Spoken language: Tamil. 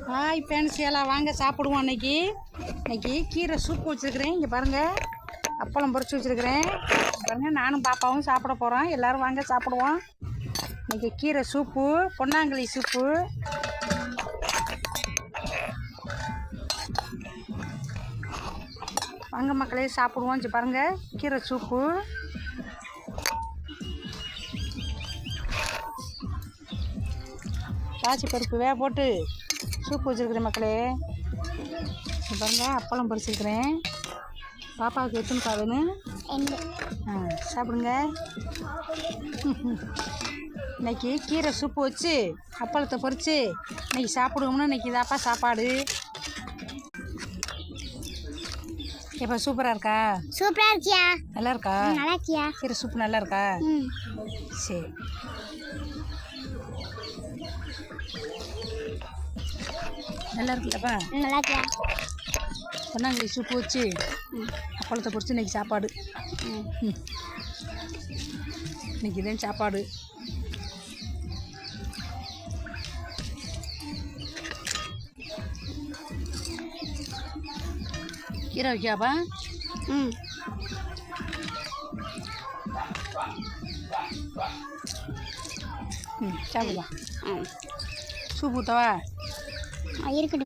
ஹாய் ஃப்ரெண்ட்ஸ், எல்லாம் வாங்க சாப்பிடுவோம். இன்னைக்கு கீரை சூப் வச்சுருக்கிறேன். இங்கே பாருங்கள், அப்பளம் பொரிச்சு வச்சுருக்கிறேன். பாருங்கள், நானும் பாப்பாவும் சாப்பிட போகிறோம். எல்லோரும் வாங்க சாப்பிடுவோம். இன்றைக்கி கீரை சூப்பு, பொன்னாங்கண்ணி சூப்பு. வாங்க மக்களே சாப்பிடுவோம். இங்கே பாருங்கள், கீரை சூப்பு. காய்ச்சி பருப்பு வேக போட்டு சூப்பு வச்சுருக்கிறேன் மக்களே. பாருங்கள், அப்பளம் பறிச்சிருக்கிறேன். பாப்பாவுக்கு எத்தனை காதுன்னு சாப்பிடுங்க. இன்னைக்கு கீரை சூப்பு வச்சு அப்பளத்தை பொறிச்சு இன்னைக்கு சாப்பிடுவோம்னா இன்னைக்கு இதாப்பா சாப்பாடு. எப்போ சூப்பராக இருக்கா? சூப்பராக இருக்கியா? நல்லா இருக்கா? நல்லா இருக்கியா? கீரை சூப்பு நல்லா இருக்கா? சரி, நல்லா இருக்குல்லப்பா? நல்லா இருக்கியா? பொன்னாங்கண்ணி சூப்பு வச்சு அப்பளத்தை பொறிச்சு இன்றைக்கி சாப்பாடு. இன்றைக்கி தான் சாப்பாடு. கீரை வைக்காப்பா? சாப்பிடுவா. சூப்பு ஊற்றவா? இருக்கட்டும்.